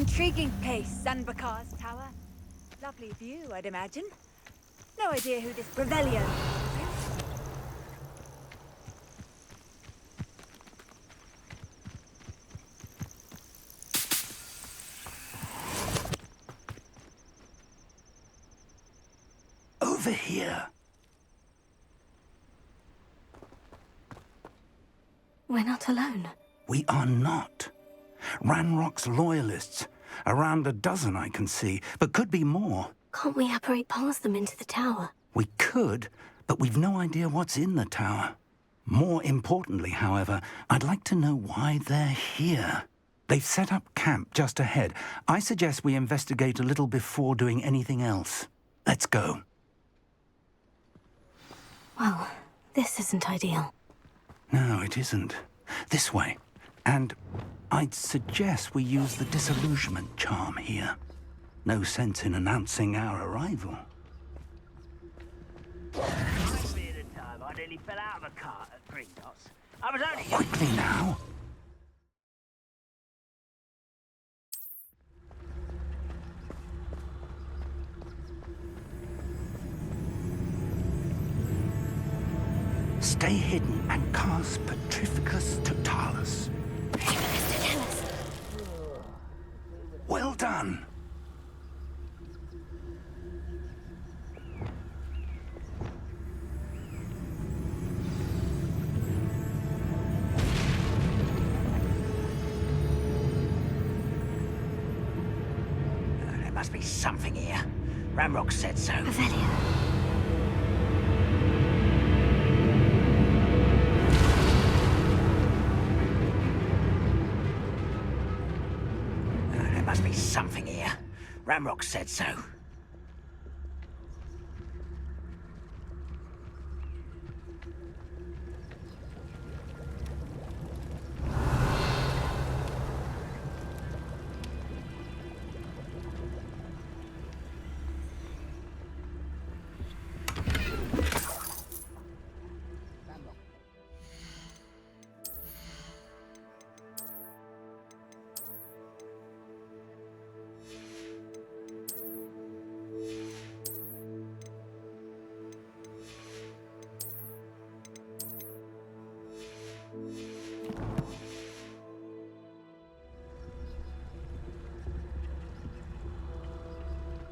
Intriguing place, Sanbakar's tower. Lovely view, I'd imagine. No idea who this Revelio is. Over here. We're not alone. We are not. Ranrock's loyalists. Around a dozen I can see, but could be more. Can't we apparate past them into the tower? We could, but we've no idea what's in the tower. More importantly, however, I'd like to know why they're here. They've set up camp just ahead. I suggest we investigate a little before doing anything else. Let's go. Well, this isn't ideal. No, it isn't. This way. And I'd suggest we use the disillusionment charm here. No sense in announcing our arrival. I nearly fell out of a cart at Green Dots. I was only... Quickly now. Stay hidden and cast Petrificus Totalis. Petrificus Totalis. Well done. There must be something here. Ramrock said so. Revelio. There must be something here. Ramrock said so.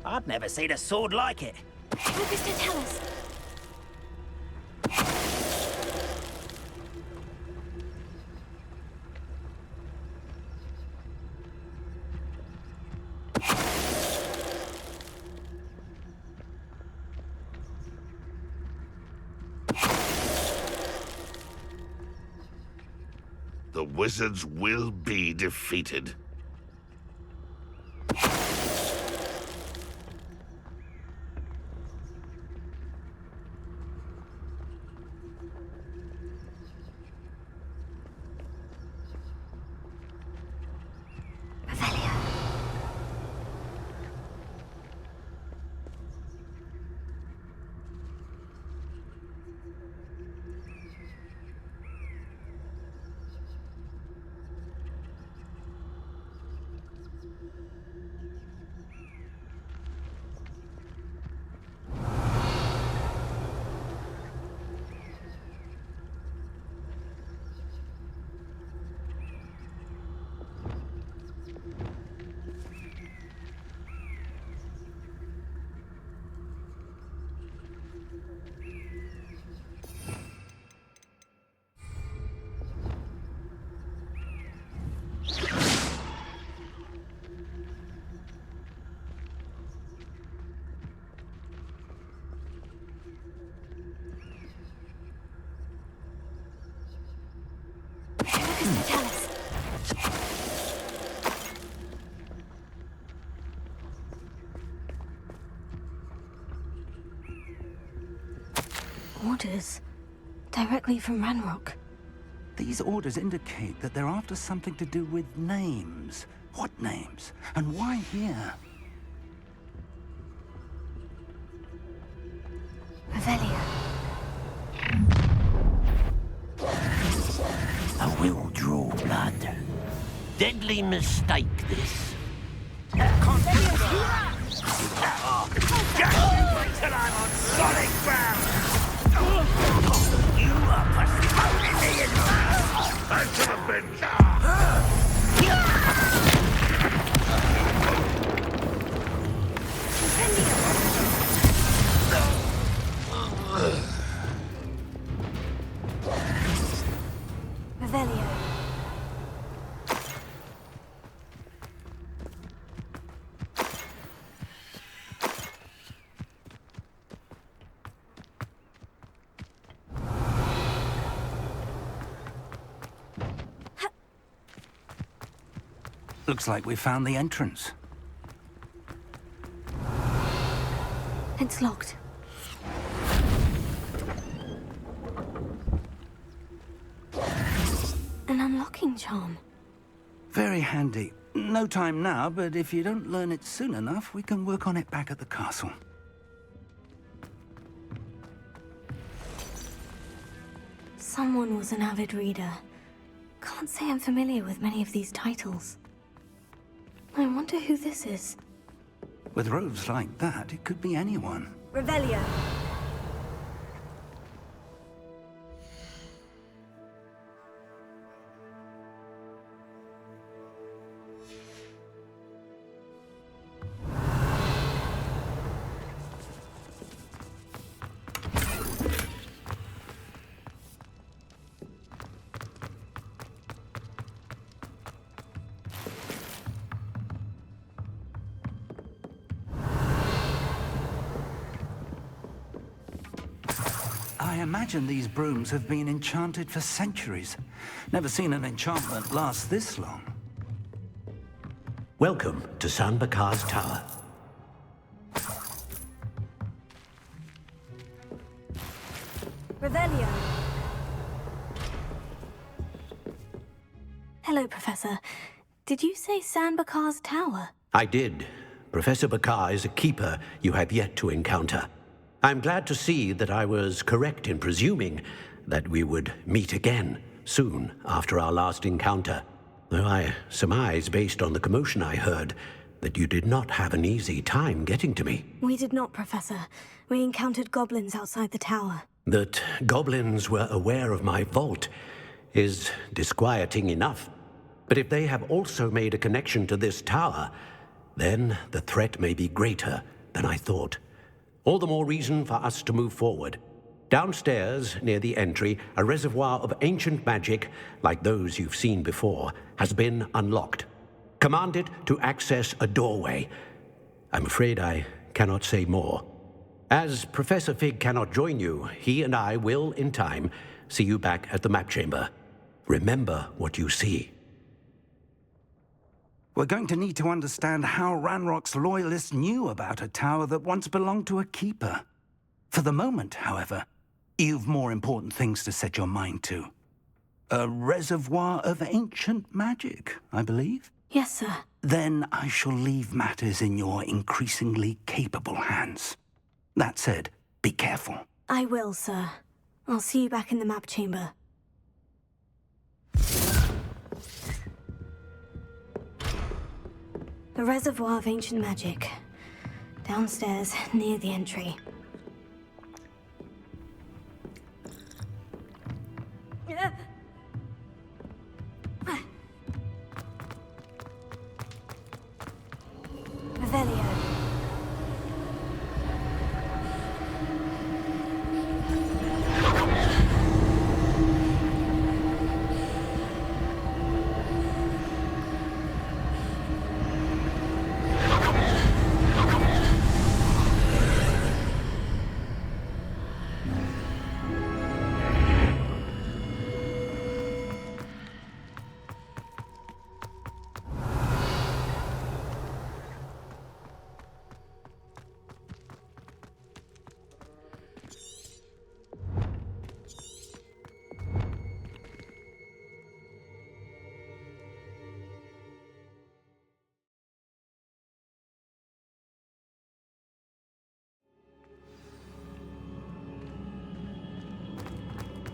I've never seen a sword like it. Petrificus Totalis. The wizards will be defeated. Revelio. Petrificus Totalis. Orders. Directly from Ranrock. These orders indicate that they're after something to do with names. What names? And why here? Revelio. A will draw blood. Deadly mistake, this. Revelio. Looks like we found the entrance. It's locked. An unlocking charm. Very handy. No time now, but if you don't learn it soon enough, we can work on it back at the castle. Someone was an avid reader. Can't say I'm familiar with many of these titles. I wonder who this is. With robes like that, it could be anyone. Revelio. I imagine these brooms have been enchanted for centuries. Never seen an enchantment last this long. Welcome to San Bakar's Tower. Revelio. Hello, Professor. Did you say San Bakar's Tower? I did. Professor Bakar is a keeper you have yet to encounter. I'm glad to see that I was correct in presuming that we would meet again soon after our last encounter. Though I surmise, based on the commotion I heard, that you did not have an easy time getting to me. We did not, Professor. We encountered goblins outside the tower. That goblins were aware of my vault is disquieting enough. But if they have also made a connection to this tower, then the threat may be greater than I thought. All the more reason for us to move forward. Downstairs, near the entry, a reservoir of ancient magic, like those you've seen before, has been unlocked. Command it to access a doorway. I'm afraid I cannot say more. As Professor Fig cannot join you, he and I will, in time, see you back at the map chamber. Remember what you see. We're going to need to understand how Ranrock's loyalists knew about a tower that once belonged to a keeper. For the moment, however, you've more important things to set your mind to. A reservoir of ancient magic, I believe? Yes, sir. Then I shall leave matters in your increasingly capable hands. That said, be careful. I will, sir. I'll see you back in the map chamber. A reservoir of ancient magic. Downstairs, near the entry. Revelio.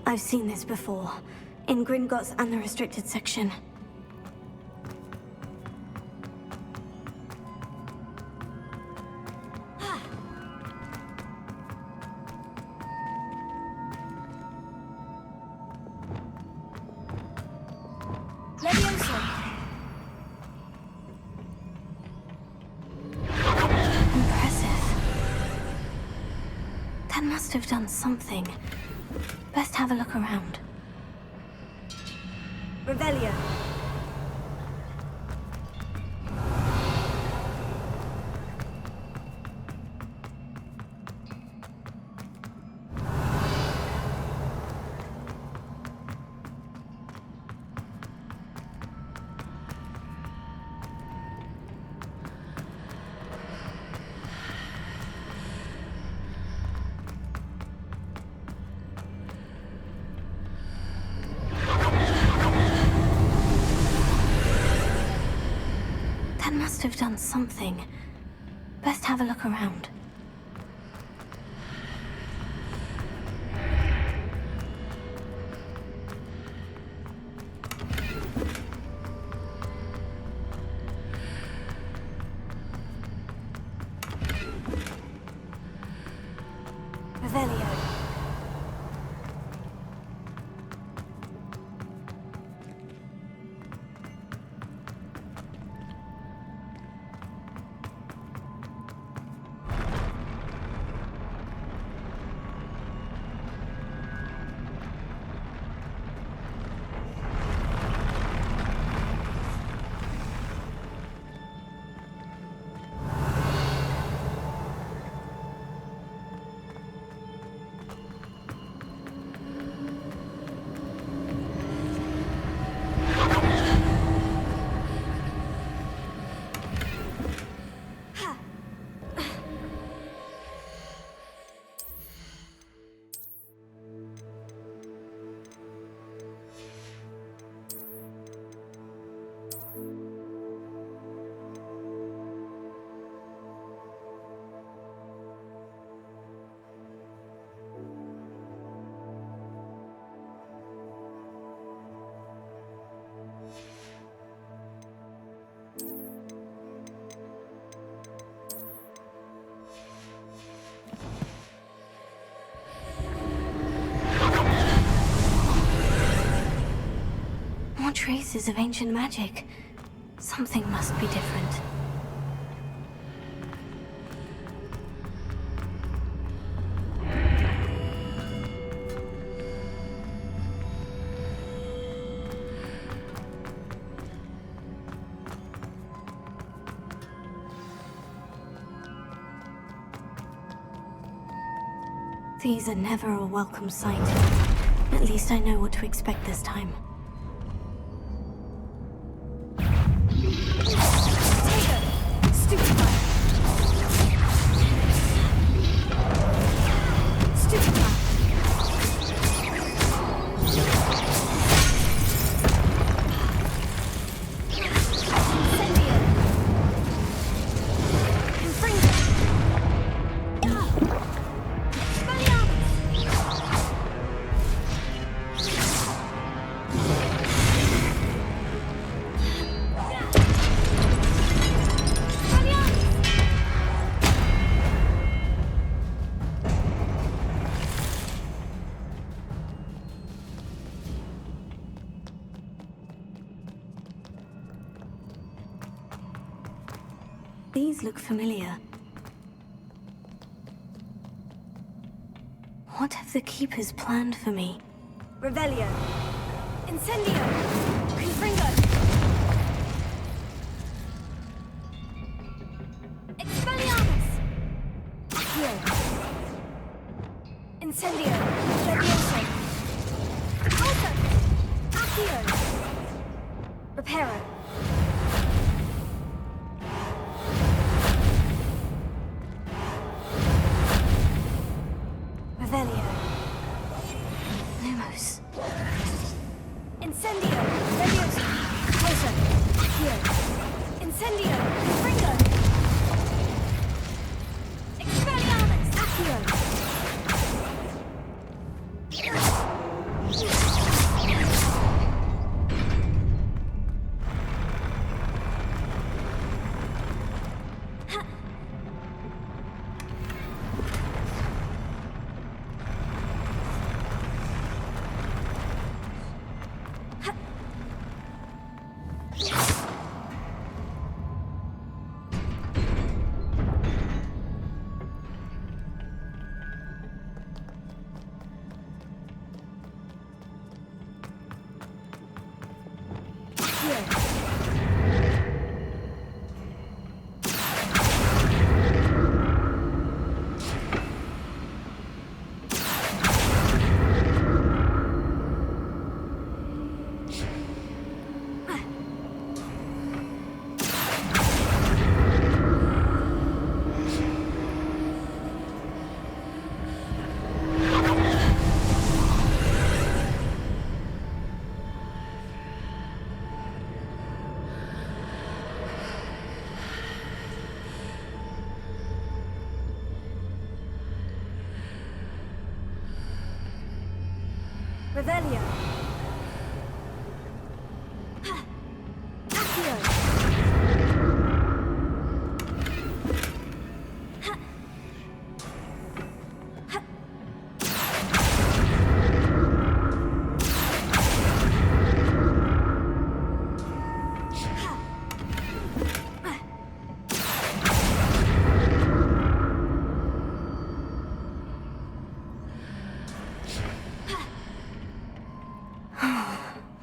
I've seen this before, in Gringotts and the restricted section. That must have done something. Best have a look around. Revelio. That must have done something. Best have a look around. Revelio. More traces of ancient magic. Something must be different. These are never a welcome sight. At least I know what to expect this time. These look familiar. What have the Keepers planned for me? Revelio. Incendio. Confringo. Expelliarmus. Accio. Incendio. Levioso. Alto. Accio. Reparo. Revelio. Lumos. Incendio. Levioso. Alto. Accio. Incendio. Confringo. Expelliarmus. Accio. Revelio. Accio.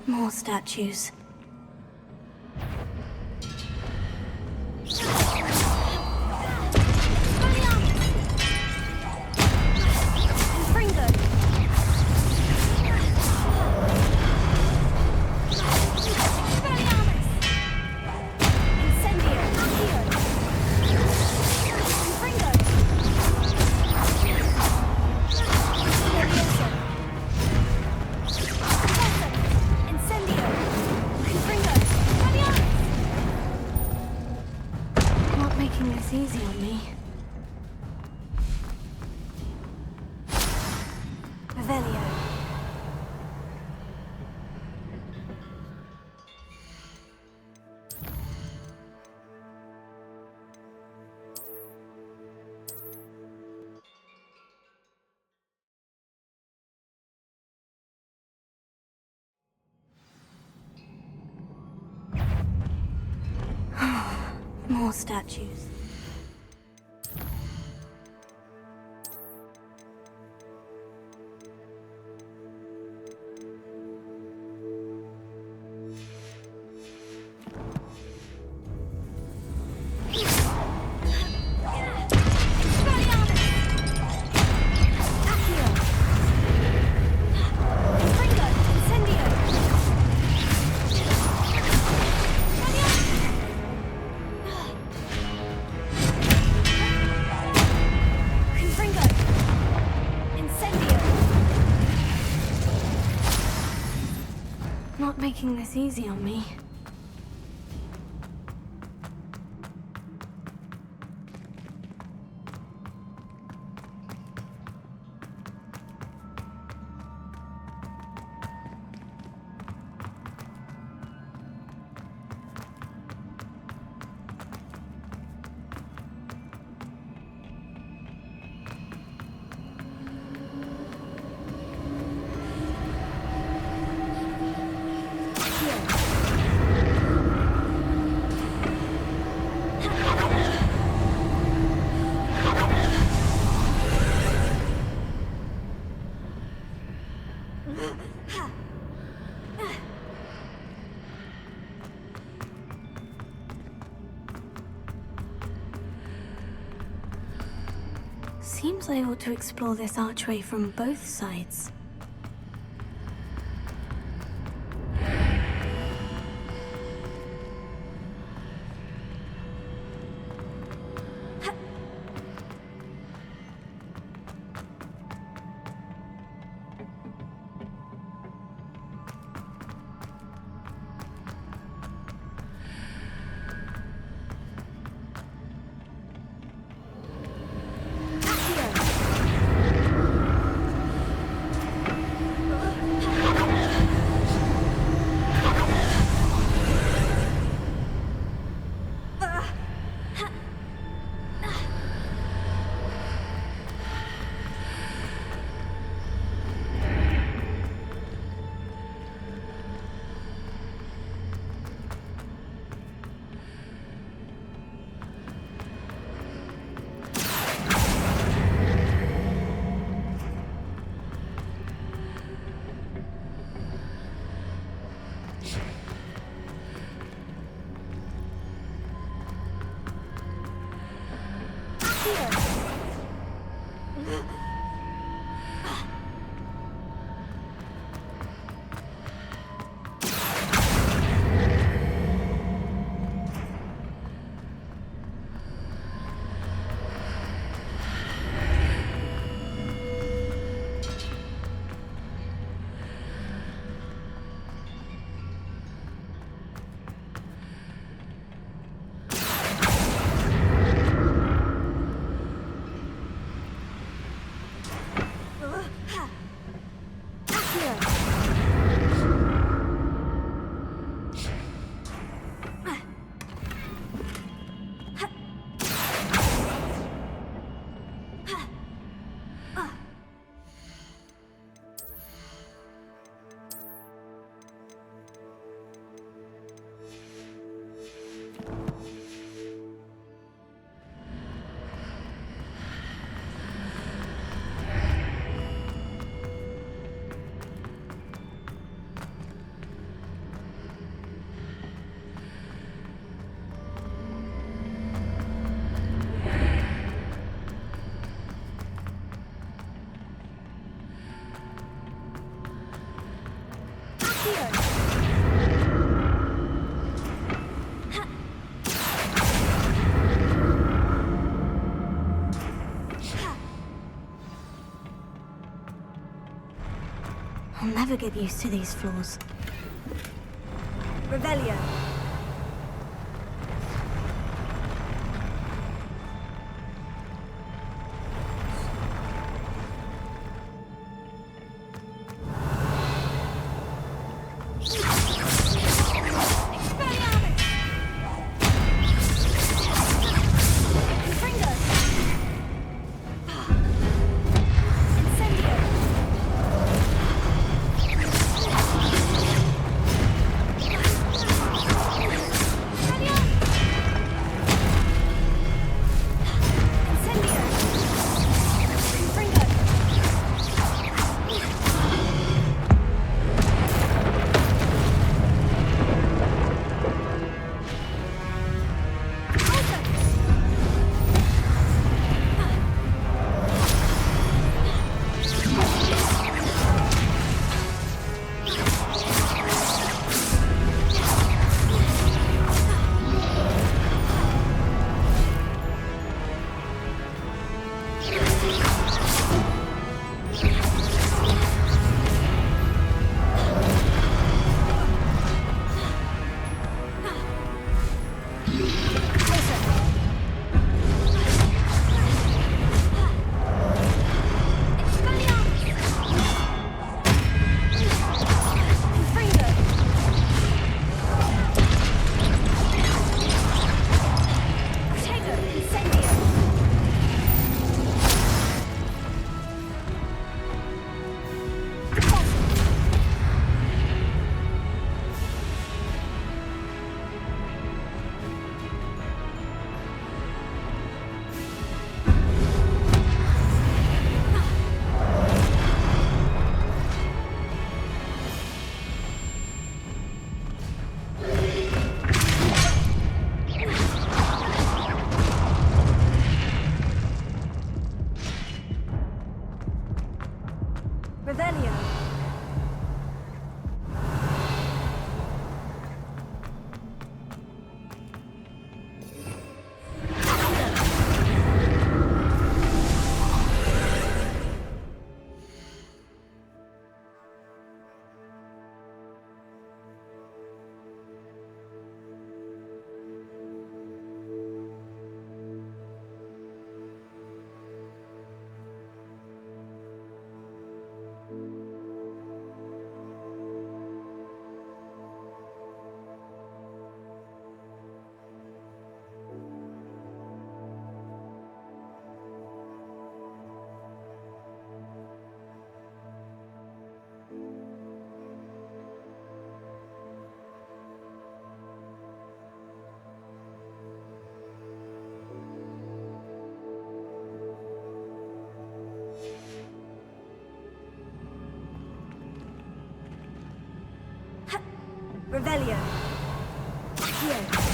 More statues. Making this easy on me. Revelio. More statues. Not making this easy on me. Seems I ought to explore this archway from both sides. I'll never get used to these floors. Revelio. Revelio. Revelio. Here.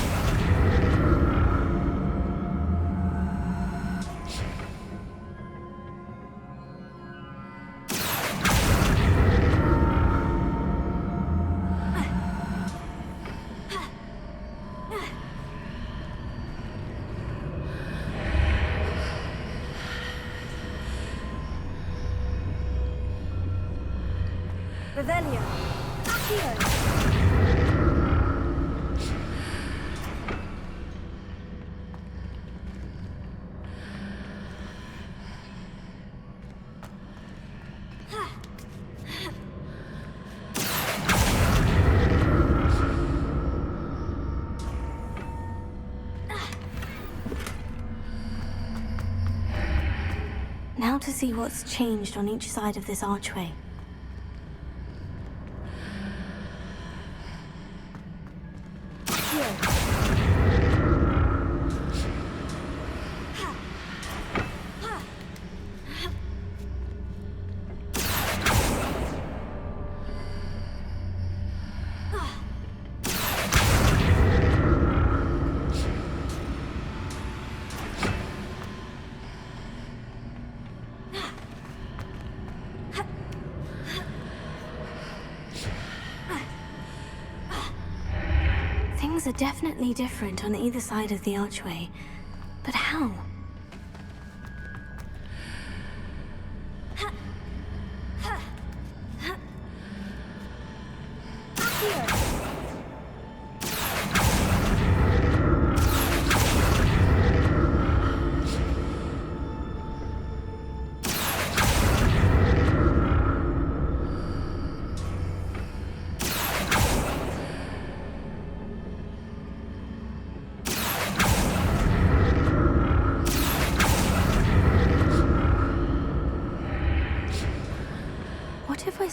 Revelio. Here. Now to see what's changed on each side of this archway. Things are definitely different on either side of the archway, but how?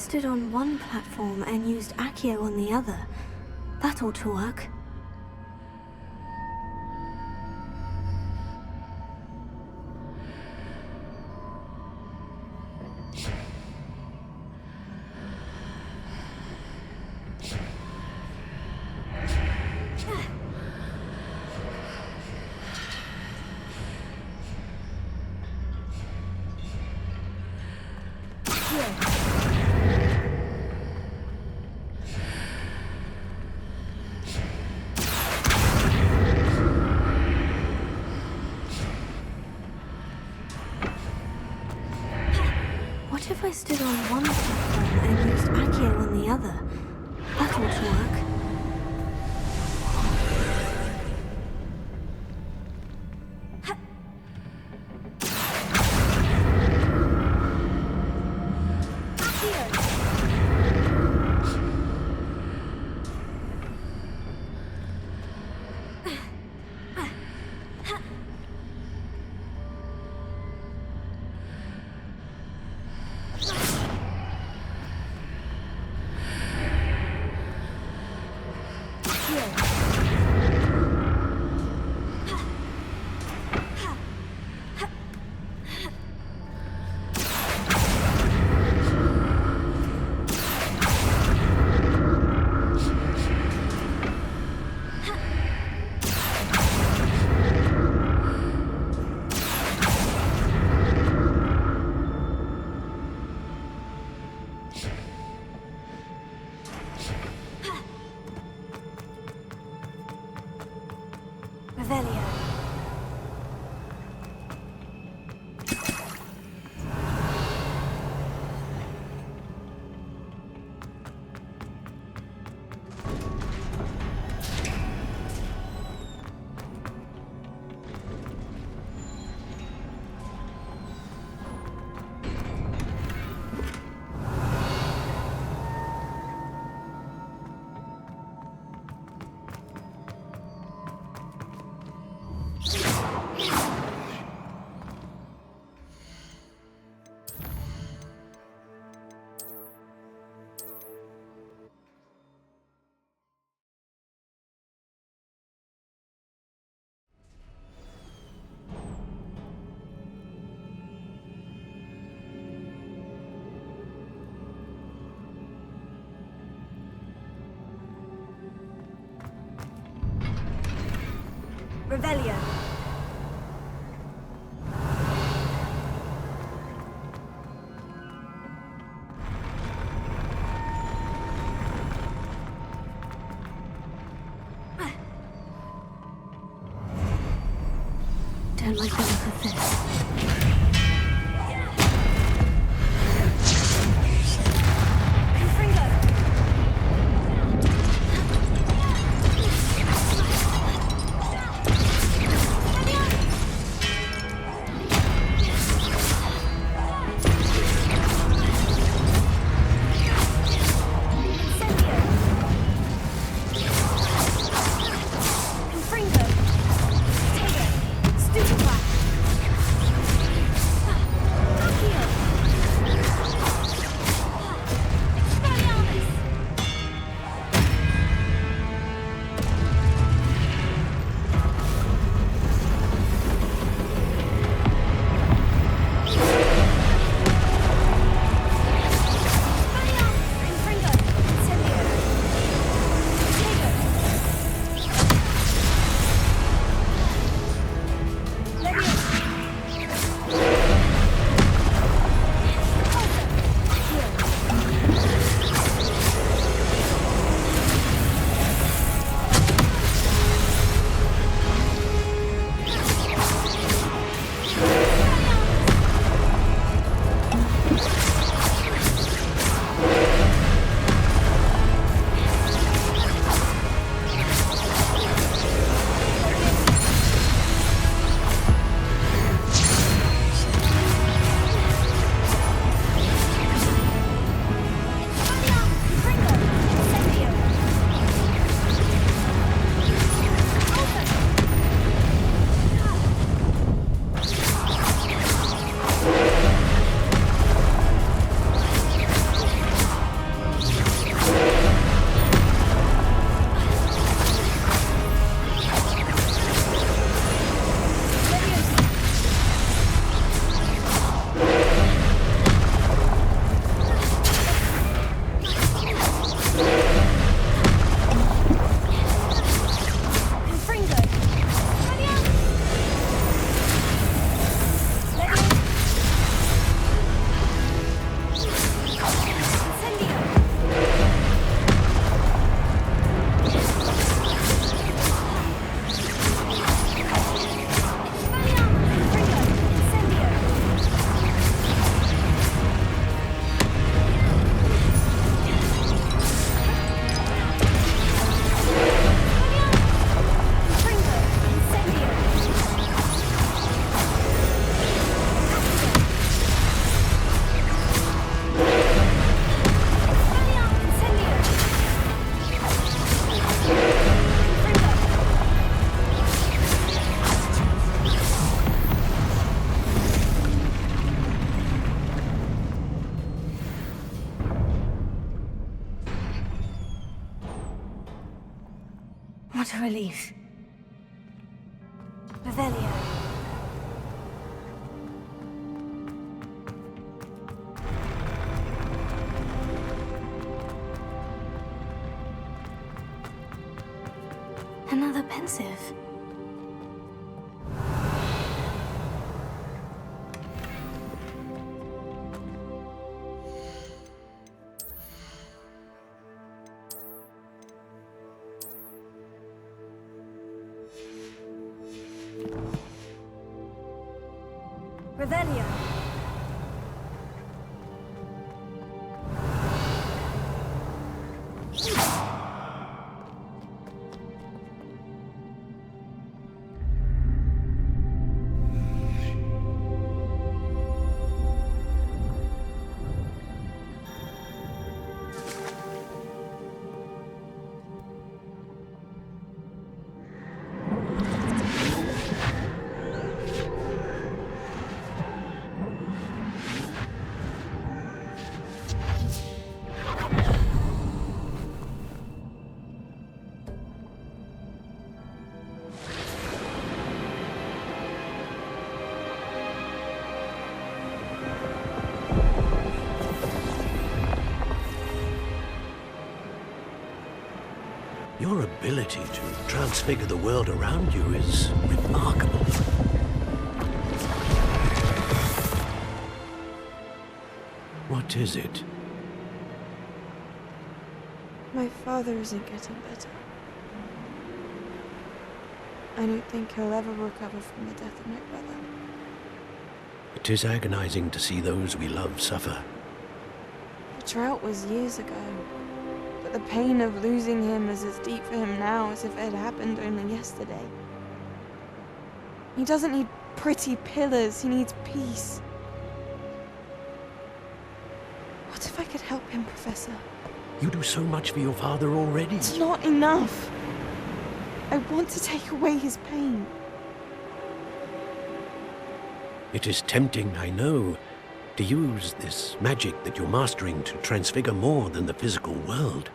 stood on one platform and used Accio on the other, that ought to work. What if I stood on one platform and used Accio on the other? That ought to work. Revelio. Revelio. Don't like the look of this. What a relief. Revelio. Another pensive. Revelio. Your ability to transfigure the world around you is remarkable. What is it? My father isn't getting better. I don't think he'll ever recover from the death of my brother. It is agonizing to see those we love suffer. The drought was years ago, but the pain of losing him is as deep for him now as if it had happened only yesterday. He doesn't need pretty pillars, he needs peace. What if I could help him, Professor? You do so much for your father already. It's not enough. I want to take away his pain. It is tempting, I know, to use this magic that you're mastering to transfigure more than the physical world.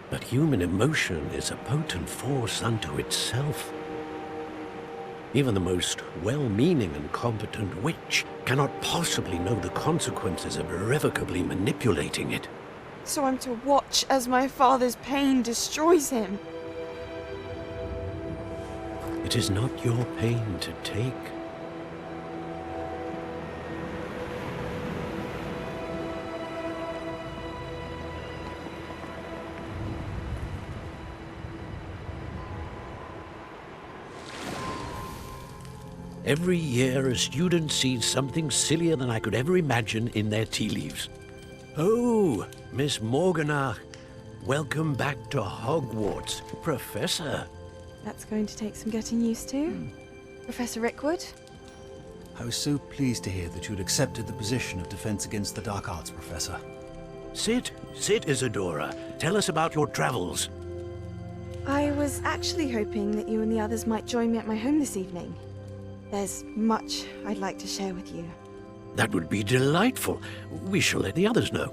But human emotion is a potent force unto itself. Even the most well-meaning and competent witch cannot possibly know the consequences of irrevocably manipulating it. So I'm to watch as my father's pain destroys him. It is not your pain to take. Every year, a student sees something sillier than I could ever imagine in their tea leaves. Oh, Miss Morganach, welcome back to Hogwarts, Professor. That's going to take some getting used to. Professor Rickwood? I was so pleased to hear that you'd accepted the position of Defense Against the Dark Arts, Professor. Sit, Isadora. Tell us about your travels. I was actually hoping that you and the others might join me at my home this evening. There's much I'd like to share with you. That would be delightful. We shall let the others know.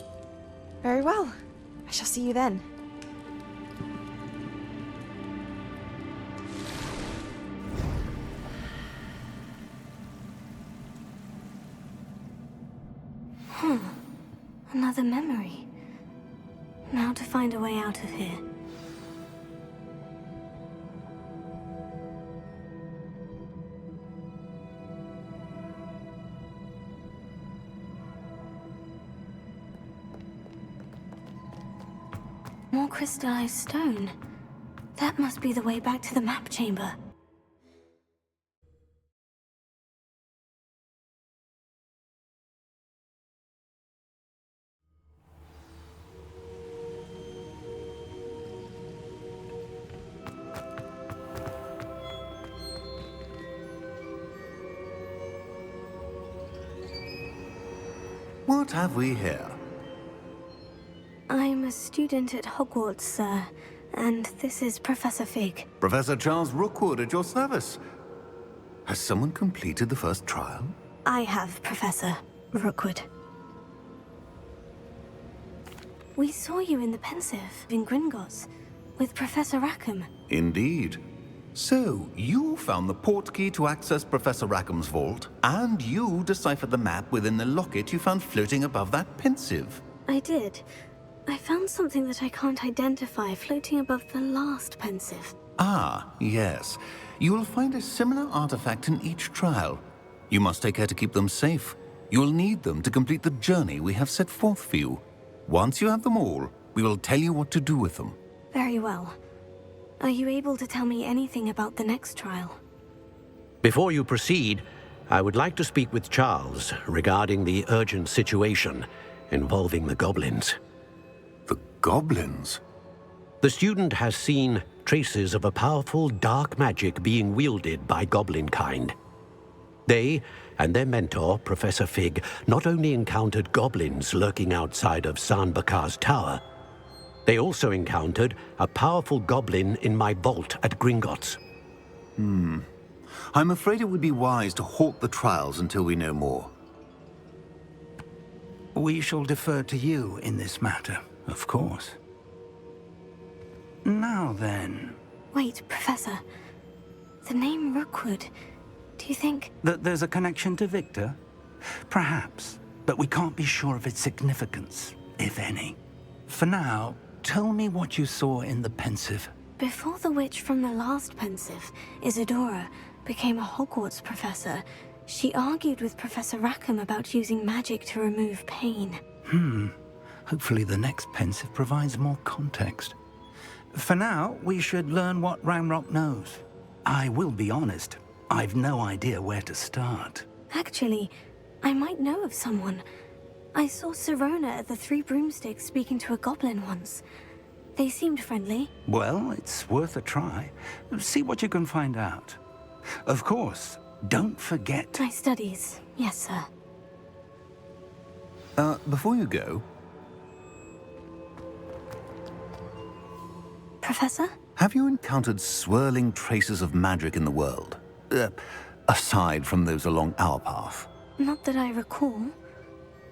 Very well. I shall see you then. Another memory. Now to find a way out of here. More crystallized stone. That must be the way back to the map chamber. What have we here? I'm a student at Hogwarts, sir, and this is Professor Fig. Professor Charles Rookwood at your service. Has someone completed the first trial? I have, Professor Rookwood. We saw you in the pensive in Gringotts. with Professor Rackham. Indeed. So, you found the portkey to access Professor Rackham's vault, and you deciphered the map within the locket you found floating above that pensive. I did. I found something that I can't identify floating above the last pensive. Ah, yes. You will find a similar artifact in each trial. You must take care to keep them safe. You'll need them to complete the journey we have set forth for you. Once you have them all, we will tell you what to do with them. Very well. Are you able to tell me anything about the next trial? Before you proceed, I would like to speak with Charles regarding the urgent situation involving the goblins. The goblins? The student has seen traces of a powerful dark magic being wielded by goblin kind. They and their mentor, Professor Fig, not only encountered goblins lurking outside of San Bakar's tower, they also encountered a powerful goblin in my vault at Gringotts. I'm afraid it would be wise to halt the trials until we know more. We shall defer to you in this matter, of course. Now then... Wait, Professor. The name Rookwood. Do you think... That there's a connection to Victor? Perhaps, but we can't be sure of its significance, if any. For now, tell me what you saw in the pensive. Before the witch from the last pensive, Isadora, became a Hogwarts professor, she argued with Professor Rackham about using magic to remove pain. Hopefully the next pensive provides more context. For now, we should learn what Ranrock knows. I will be honest, I've no idea where to start. Actually, I might know of someone. I saw Sirona at the Three Broomsticks speaking to a goblin once. They seemed friendly. Well, it's worth a try. See what you can find out. Of course, don't forget... My studies, yes, sir. Before you go, Professor? have you encountered swirling traces of magic in the world? Aside from those along our path. Not that I recall.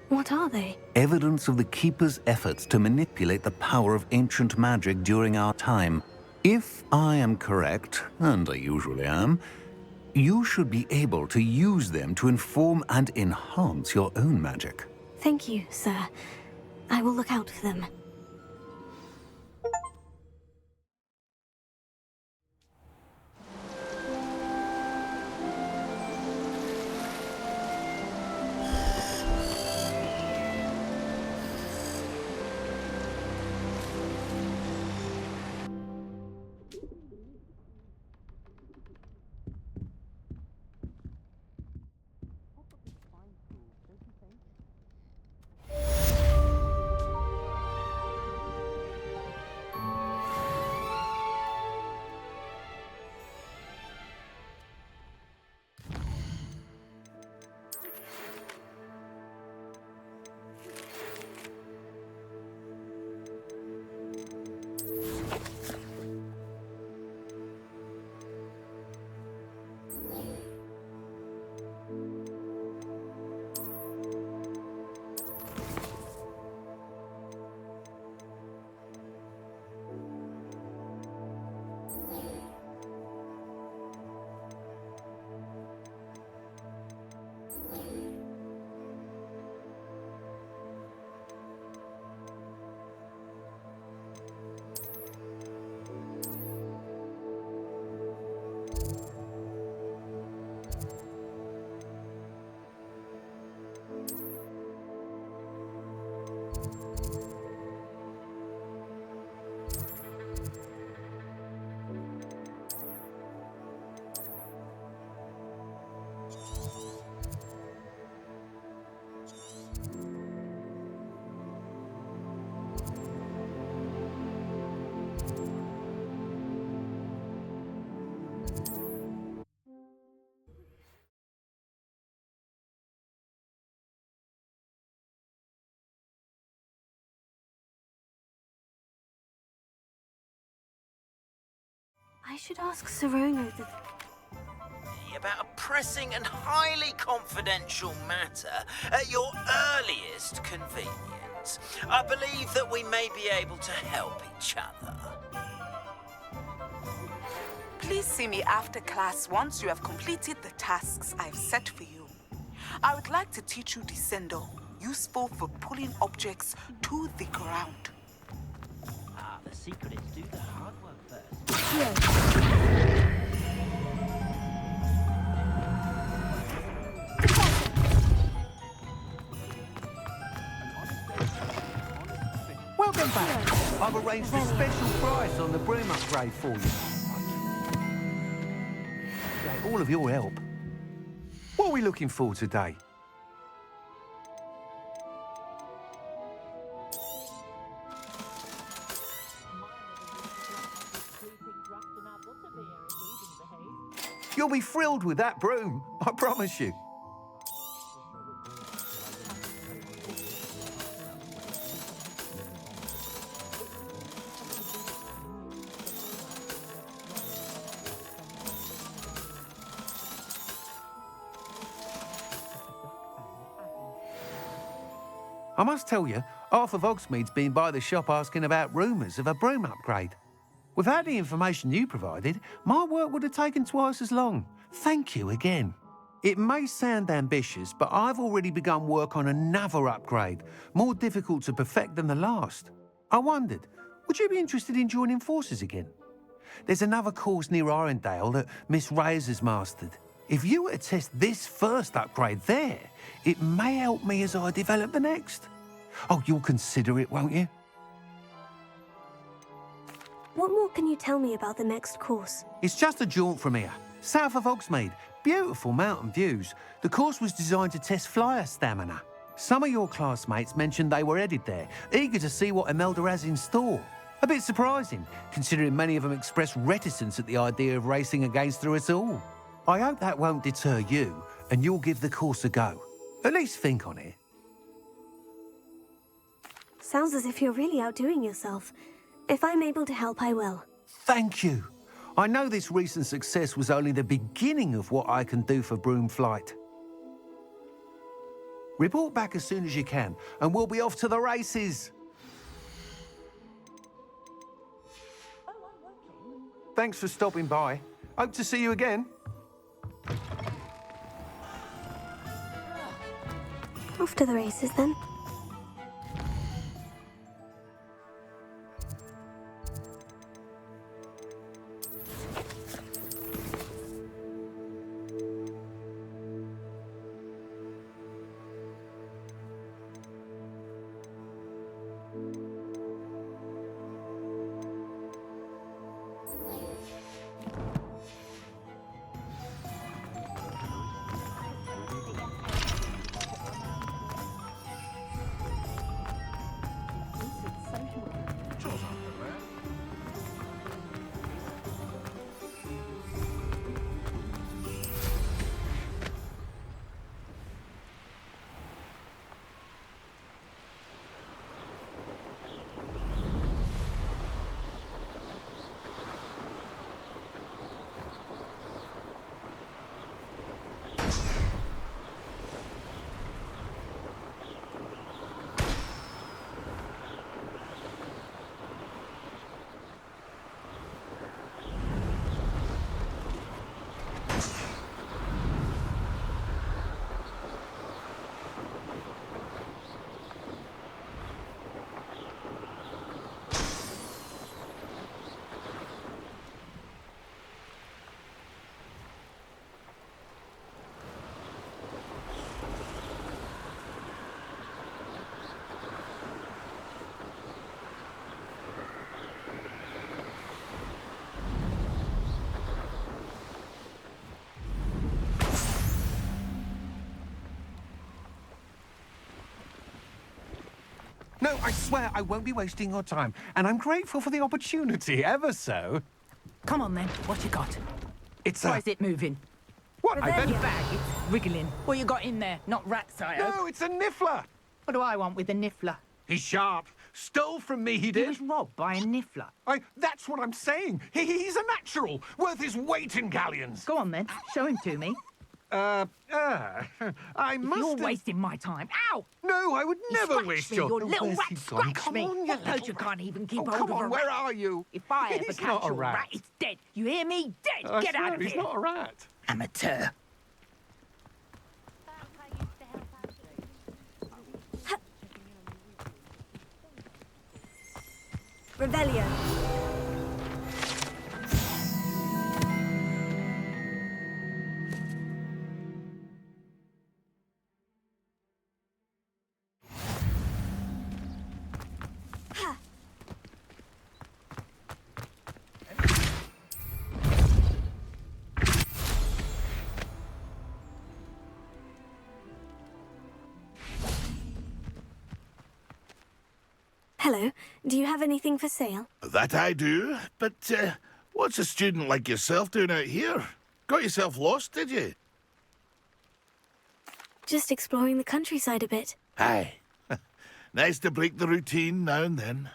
What are they? Evidence of the Keeper's efforts to manipulate the power of ancient magic during our time. If I am correct, and I usually am, you should be able to use them to inform and enhance your own magic. Thank you, sir. I will look out for them. I should ask Sirona the... About a pressing and highly confidential matter at your earliest convenience. I believe that we may be able to help each other. Please see me after class once you have completed the tasks I've set for you. I would like to teach you Descendo, useful for pulling objects to the ground. Ah, the secret is do the hard work first. Welcome back. I've arranged a special price on the broom upgrade for you. All of your help. What are we looking for today? You'll be thrilled with that broom, I promise you. I must tell you, Arthur Vogsmeade's been by the shop asking about rumours of a broom upgrade. Without the information you provided, my work would have taken twice as long. Thank you again. It may sound ambitious, but I've already begun work on another upgrade, more difficult to perfect than the last. I wondered, would you be interested in joining forces again? There's another course near Irondale that Miss Reyes has mastered. If you were to test this first upgrade there, it may help me as I develop the next. Oh, you'll consider it, won't you? What more can you tell me about the next course? It's just a jaunt from here, south of Hogsmeade. Beautiful mountain views. The course was designed to test flyer stamina. Some of your classmates mentioned they were headed there, eager to see what Imelda has in store. A bit surprising, considering many of them expressed reticence at the idea of racing against her at all. I hope that won't deter you, and you'll give the course a go. At least think on it. Sounds as if you're really outdoing yourself. If I'm able to help, I will. Thank you. I know this recent success was only the beginning of what I can do for broom flight. Report back as soon as you can, and we'll be off to the races. Thanks for stopping by. Hope to see you again. Off to the races, then. No, I swear I won't be wasting your time, and I'm grateful for the opportunity, ever so. Come on, then. What you got? It's Why is it moving? What? I bet... Your bag, it's wriggling. What you got in there? Not rats, I hope. No, it's a niffler. What do I want with a niffler? He's sharp. Stole from me, he did. He was robbed by a niffler. That's what I'm saying. He's a natural, worth his weight in galleons. Go on, then. Show him to me. I must You're have... wasting my time. Ow! No, I would never Scratch waste me, your... you little Where's rat, he gone? scratch Come me. on, you Suppose little you rat. can't even keep Oh, hold come of a on, where rat. are you? If I ever He's catch not a your rat. rat, it's dead. You hear me? Dead. I Get out swear, of he's here. not a rat. Amateur. Revelio. Hello, do you have anything for sale? That I do, but what's a student like yourself doing out here? Got yourself lost, did you? Just exploring the countryside a bit. Aye. Nice to break the routine now and then.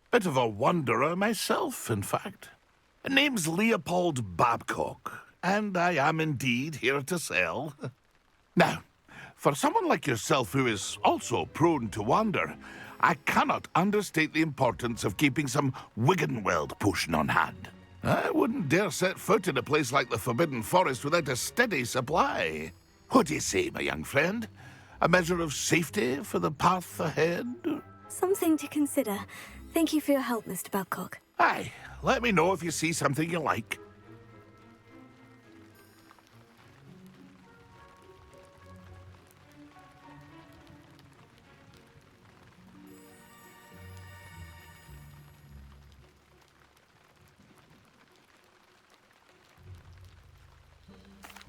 Bit of a wanderer myself, in fact. Name's Leopold Babcock, and I am indeed here to sell. Now, for someone like yourself who is also prone to wander, I cannot understate the importance of keeping some Wiggenweld potion on hand. I wouldn't dare set foot in a place like the Forbidden Forest without a steady supply. What do you say, my young friend? A measure of safety for the path ahead? Something to consider. Thank you for your help, Mr. Babcock. Aye, let me know if you see something you like.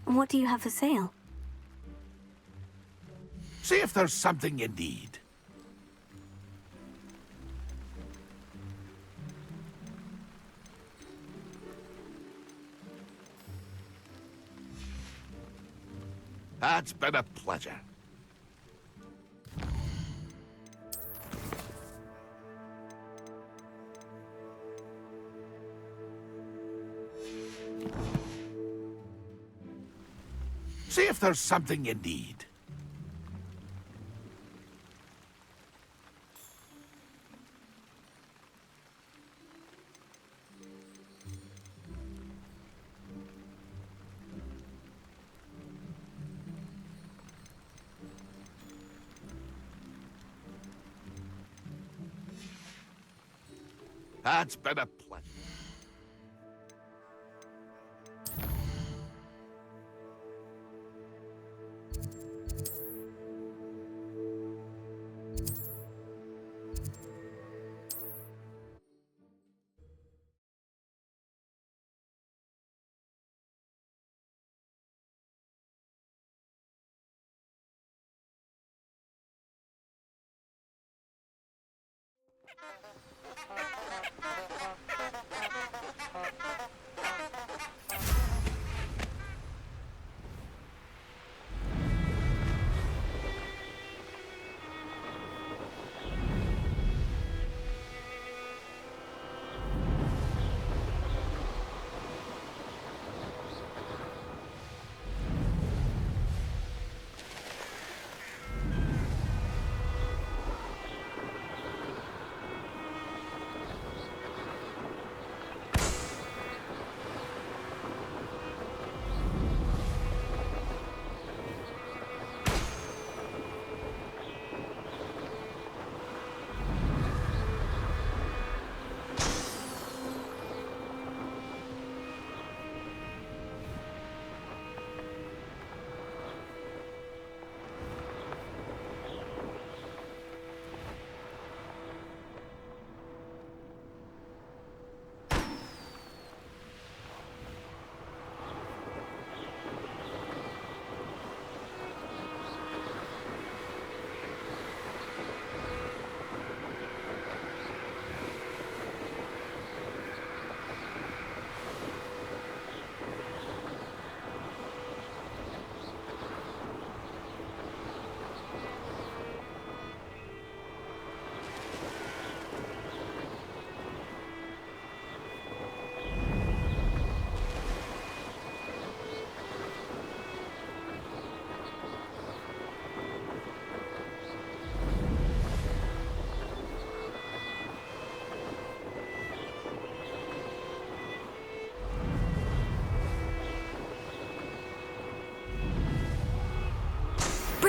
What do you have for sale? See if there's something you need. That's been a pleasure. See if there's something you need. That's been a pleasure.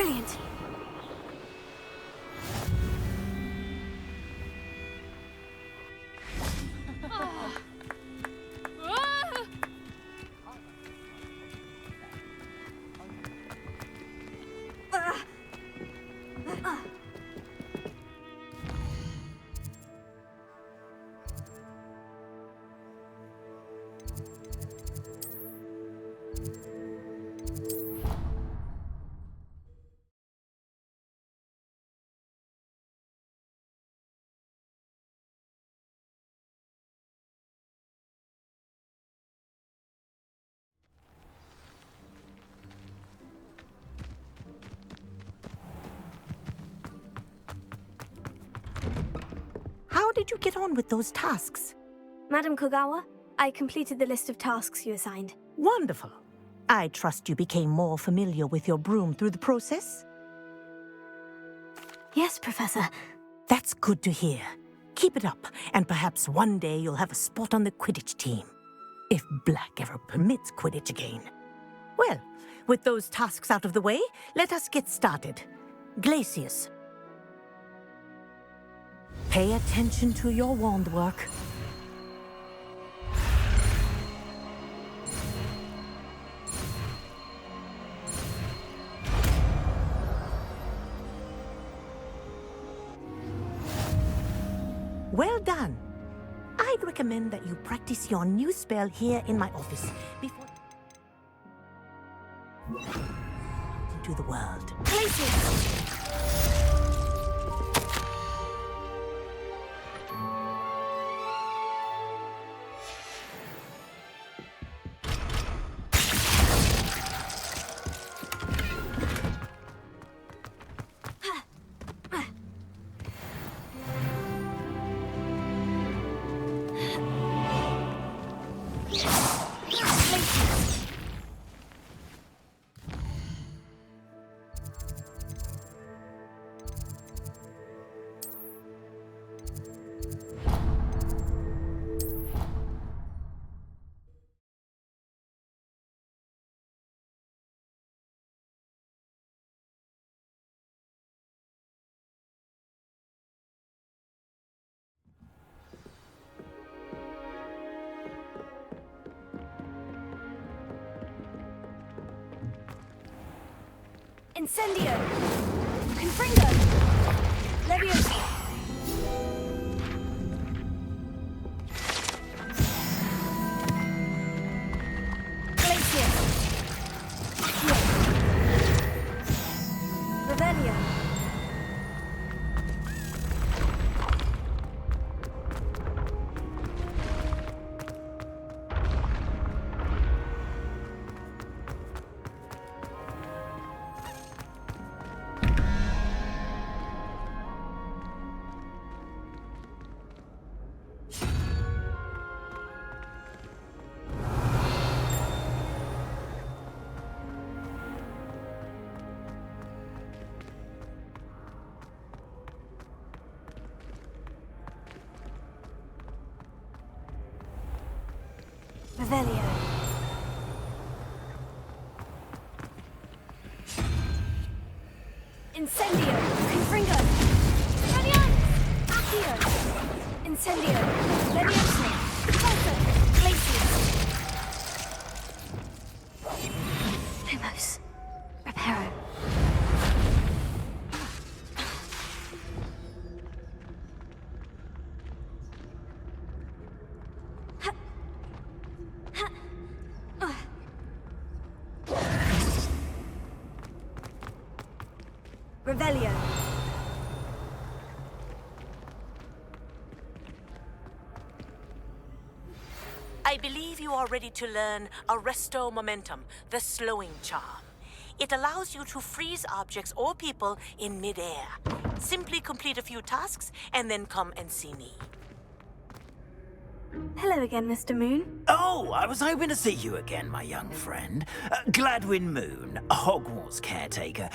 Brilliant. How did you get on with those tasks? Madam Kogawa, I completed the list of tasks you assigned. Wonderful. I trust you became more familiar with your broom through the process? Yes, Professor. That's good to hear. Keep it up, and perhaps one day you'll have a spot on the Quidditch team. If Black ever permits Quidditch again. Well, with those tasks out of the way, let us get started. Glacius. Pay attention to your wand work. Well done. I'd recommend that you practice your new spell here in my office before into the world. Glacius! Incendio! Confringo! Leviosa! Glacius! Accio! Revelio! Revelio. Incendio. Confringo. Radiant. Accio. Incendio. Leviosa. Pulsar. Glacius. Lumos. Reparo. Revelio. I believe you are ready to learn Arresto Momentum, the slowing charm. It allows you to freeze objects or people in mid-air. Simply complete a few tasks and then come and see me. Hello again, Mr. Moon. Oh, I was hoping to see you again, my young friend. Gladwin Moon, Hogwarts caretaker,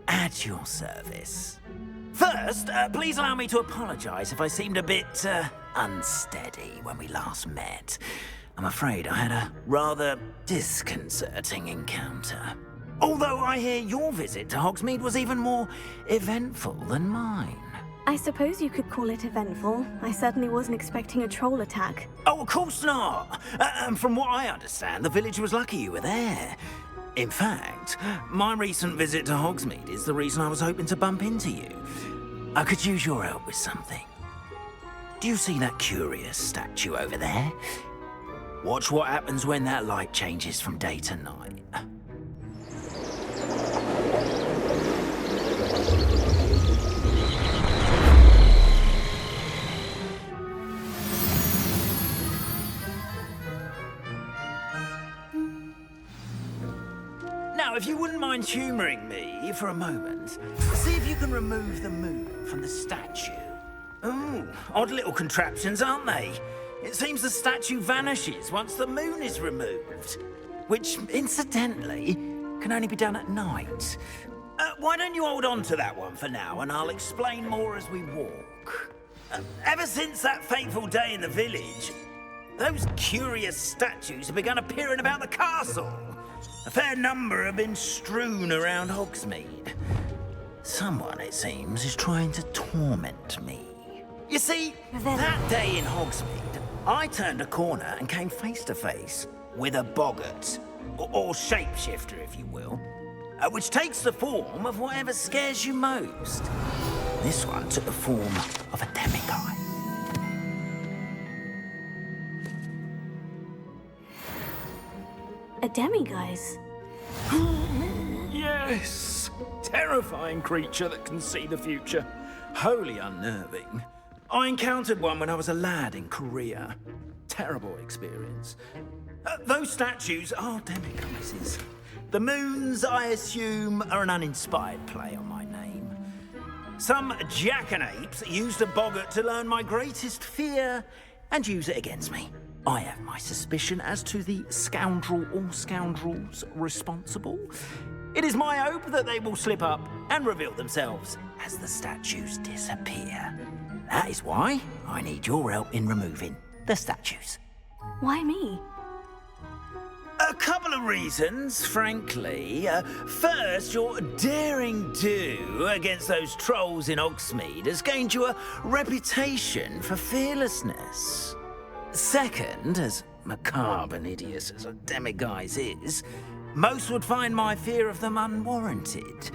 at your service. First, please allow me to apologize if I seemed a bit unsteady when we last met. I'm afraid I had a rather disconcerting encounter. Although I hear your visit to Hogsmeade was even more eventful than mine. I suppose you could call it eventful. I certainly wasn't expecting a troll attack. Oh, of course not. And from what I understand, the village was lucky you were there. In fact, my recent visit to Hogsmeade is the reason I was hoping to bump into you. I could use your help with something. Do you see that curious statue over there? Watch what happens when that light changes from day to night. Now, if you wouldn't mind humouring me for a moment, see if you can remove the moon from the statue. Oh, odd little contraptions, aren't they? It seems the statue vanishes once the moon is removed, which, incidentally, can only be done at night. Why don't you hold on to that one for now, and I'll explain more as we walk. Ever since that fateful day in the village, those curious statues have begun appearing about the castle. A fair number have been strewn around Hogsmeade. Someone, it seems, is trying to torment me. You see, that day in Hogsmeade, I turned a corner and came face to face with a boggart, or shapeshifter, if you will, which takes the form of whatever scares you most. This one took the form of a demiguise. A demiguise? Yes! Terrifying creature that can see the future. Wholly unnerving. I encountered one when I was a lad in Korea. Terrible experience. Those statues are demiguises. The moons, I assume, are an uninspired play on my name. Some jackanapes used a boggart to learn my greatest fear and use it against me. I have my suspicion as to the scoundrel or scoundrels responsible. It is my hope that they will slip up and reveal themselves as the statues disappear. That is why I need your help in removing the statues. Why me? A couple of reasons, frankly. First, your daring do against those trolls in Hogsmeade has gained you a reputation for fearlessness. Second, as macabre and hideous as a demiguise is, most would find my fear of them unwarranted.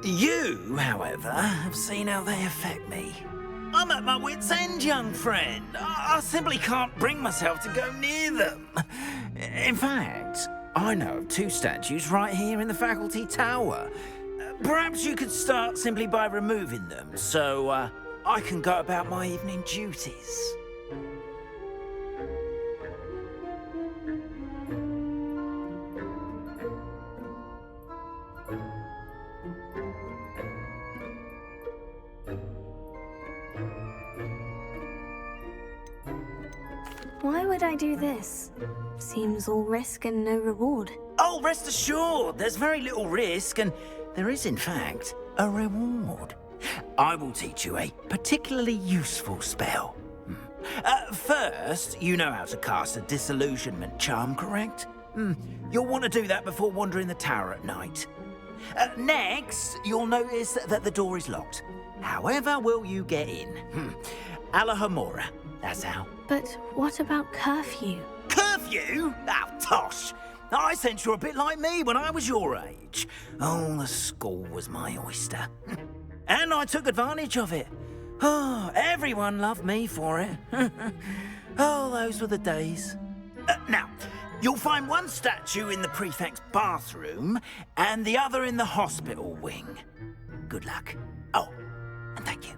You, however, have seen how they affect me. I'm at my wit's end, young friend. I simply can't bring myself to go near them. In fact, I know of two statues right here in the faculty tower. Perhaps you could start simply by removing them, so I can go about my evening duties. Why would I do this? Seems all risk and no reward. Oh, rest assured, there's very little risk, and there is, in fact, a reward. I will teach you a particularly useful spell. First, you know how to cast a disillusionment charm, correct? You'll want to do that before wandering the tower at night. Next, you'll notice that the door is locked. However will you get in? Alahamora, that's how. But what about curfew? Curfew? Oh, tosh! I sense you're a bit like me when I was your age. Oh, the school was my oyster. And I took advantage of it. Oh, everyone loved me for it. Oh, those were the days. Now, you'll find one statue in the prefect's bathroom and the other in the hospital wing. Good luck. Oh, and thank you.